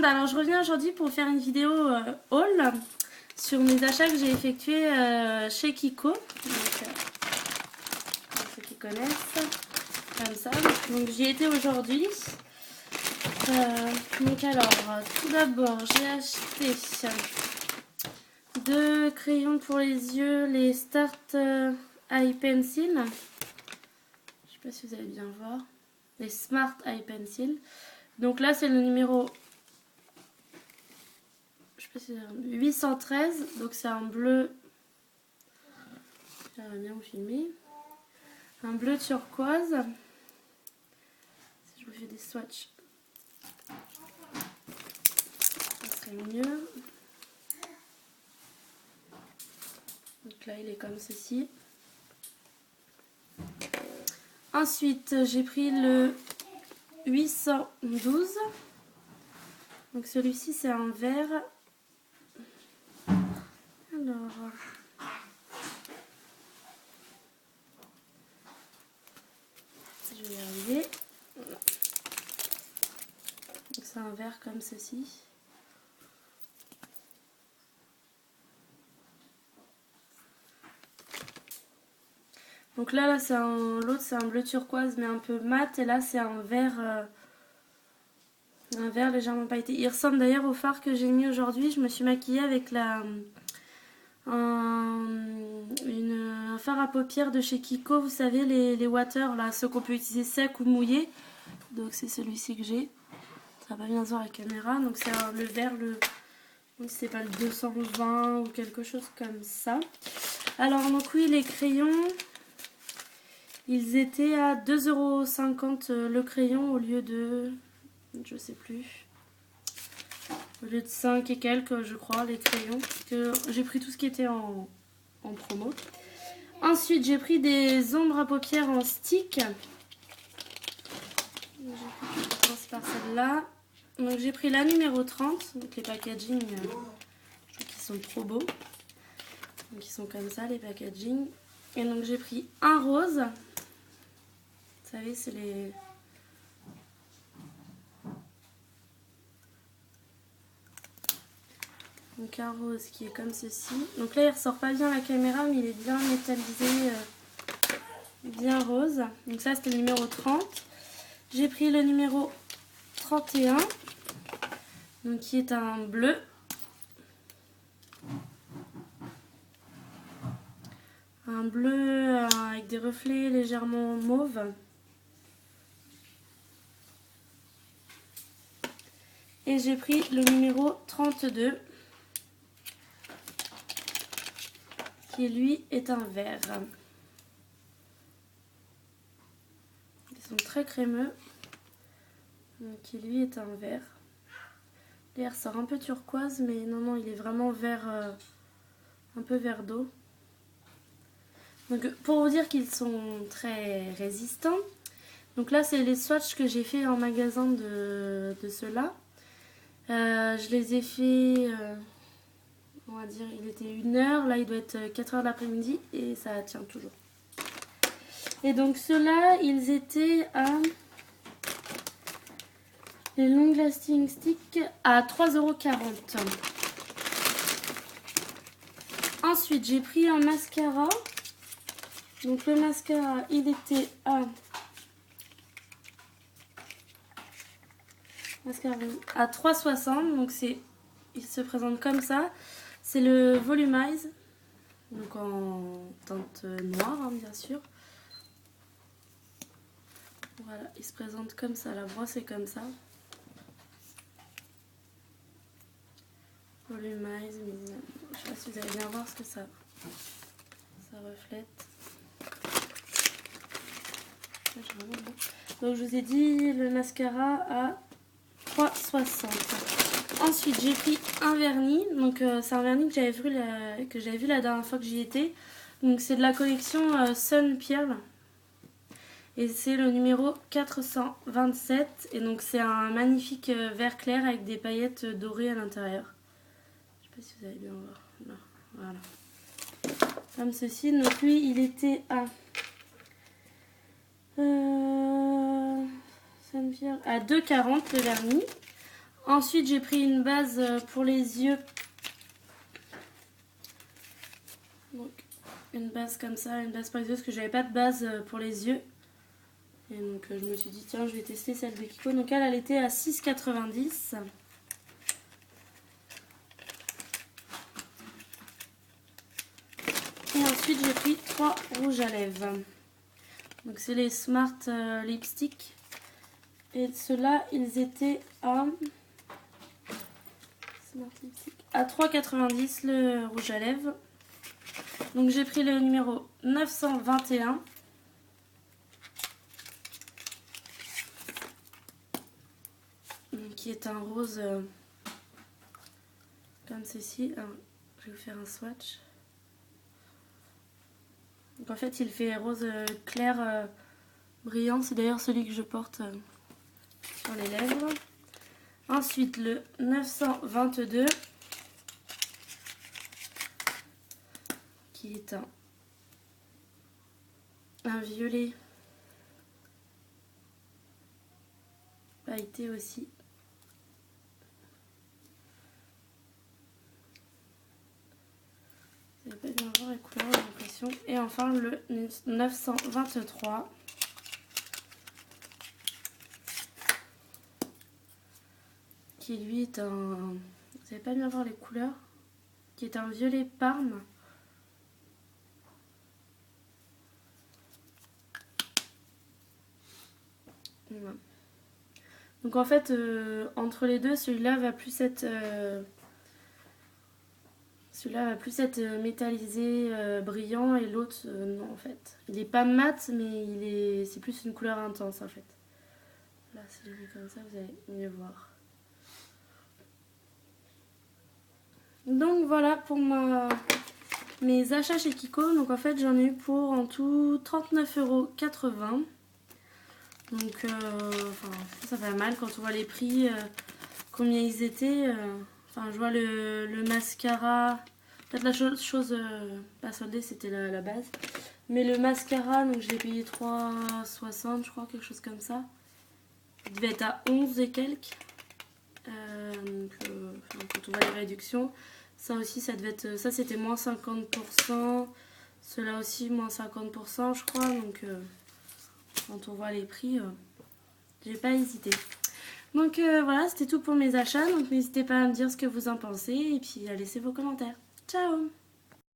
monde, alors je reviens aujourd'hui pour faire une vidéo haul sur mes achats que j'ai effectués chez Kiko. Donc, pour ceux qui connaissent, comme ça. Donc j'y étais aujourd'hui. Donc alors, tout d'abord, j'ai acheté 2 crayons pour les yeux, les Start Eye Pencil. Je sais pas si vous allez bien voir. Les Smart Eye Pencil. Donc là, c'est le numéro 813. Donc c'est un bleu. J'aimerais bien vous filmer. Un bleu turquoise. Si je vous fais des swatchs, ça serait mieux. Donc là, il est comme ceci. Ensuite, j'ai pris le 812. Donc celui-ci, c'est un vert. Alors, je vais y arriver. Voilà. Donc c'est un vert comme ceci. Donc là c'est l'autre c'est un bleu turquoise mais un peu mat, et là c'est un vert légèrement pailleté. Il ressemble d'ailleurs au fard que j'ai mis aujourd'hui. Je me suis maquillée avec un fard à paupières de chez Kiko, vous savez, les water, là, ceux qu'on peut utiliser secs ou mouillés. Donc c'est celui-ci que j'ai. Ça va bien se voir à la caméra. Donc c'est le vert, c'est pas le 220 ou quelque chose comme ça. Alors donc oui, les crayons, ils étaient à 2,50 € le crayon au lieu de, je sais plus, au lieu de 5 et quelques, je crois, les crayons. Que j'ai pris tout ce qui était en promo. Ensuite, j'ai pris des ombres à paupières en stick. Je commence par celle-là. Donc j'ai pris la numéro 30. Donc les packaging, je trouve qu'ils sont trop beaux. Donc ils sont comme ça, les packaging. Et donc j'ai pris un rose. Vous savez, c'est les... Donc un rose qui est comme ceci. Donc là il ressort pas bien à la caméra, mais il est bien métallisé, bien rose. Donc ça c'était le numéro 30. J'ai pris le numéro 31. Donc qui est un bleu. Un bleu avec des reflets légèrement mauve. Et j'ai pris le numéro 32. Qui lui est un vert. Ils sont très crémeux. Donc qui lui est un vert. L'air sort un peu turquoise, mais non, il est vraiment vert, un peu vert d'eau. Donc pour vous dire qu'ils sont très résistants. Donc là c'est les swatchs que j'ai fait en magasin de ceux-là. Je les ai fait, on va dire, il était 1 h, là il doit être 4 h de l'après-midi et ça tient toujours. Et donc ceux-là, ils étaient à... Les long lasting sticks à 3,40 €. Ensuite, j'ai pris un mascara. Donc le mascara, il était à 3,60 €. Donc il se présente comme ça. C'est le Volumize. Donc en teinte noire, hein, bien sûr. Voilà, il se présente comme ça. La brosse est comme ça. Volumize, je sais pas si vous allez bien voir ce que ça reflète. Donc je vous ai dit le mascara à 3,60 €. Ensuite j'ai pris un vernis. Donc c'est un vernis que j'avais vu la dernière fois que j'y étais. Donc c'est de la collection Sun Pearl. Et c'est le numéro 427. Et donc c'est un magnifique vert clair avec des paillettes dorées à l'intérieur. Je sais pas si vous allez bien voir. Là, voilà. Comme ceci. Donc lui, il était à 2,40 € le vernis. Ensuite, j'ai pris une base pour les yeux. Donc, une base comme ça, une base pour les yeux, parce que j'avais pas de base pour les yeux. Et donc, je me suis dit, tiens, je vais tester celle de Kiko. Donc, elle était à 6,90 €. Et ensuite, j'ai pris 3 rouges à lèvres. Donc, c'est les Smart Lipstick. Et ceux-là, ils étaient à 3,90 € le rouge à lèvres. Donc, j'ai pris le numéro 921. Qui est un rose comme ceci. Alors, je vais vous faire un swatch. Donc en fait, il fait rose clair brillant. C'est d'ailleurs celui que je porte sur les lèvres. Ensuite, le 922, qui est un violet pailleté aussi. Vous n'allez pas bien voir les couleurs, j'ai l'impression. Et enfin, le 923. Qui lui est un... Vous n'allez pas bien voir les couleurs. Qui est un violet parme. Voilà. Donc en fait, entre les deux, celui-là va plus être... Celui-là va plus être métallisé, brillant, et l'autre, non en fait. Il est pas mat, mais c'est plus une couleur intense en fait. Là, si je le mets comme ça, vous allez mieux voir. Donc voilà pour mes achats chez Kiko. Donc en fait, j'en ai eu pour en tout 39,80 €. Donc, enfin, ça fait mal quand on voit les prix, combien ils étaient. Enfin, je vois le mascara. Peut-être la chose pas soldée, c'était la base. Mais le mascara, donc je l'ai payé 3,60 €, je crois, quelque chose comme ça. Il devait être à 11 et quelques. Quand on voit les réductions, ça aussi, ça devait être. Ça, c'était moins 50%. Cela aussi, moins 50%, je crois. Donc, quand on voit les prix, j'ai pas hésité. Donc voilà, c'était tout pour mes achats. Donc n'hésitez pas à me dire ce que vous en pensez et puis à laisser vos commentaires. Ciao!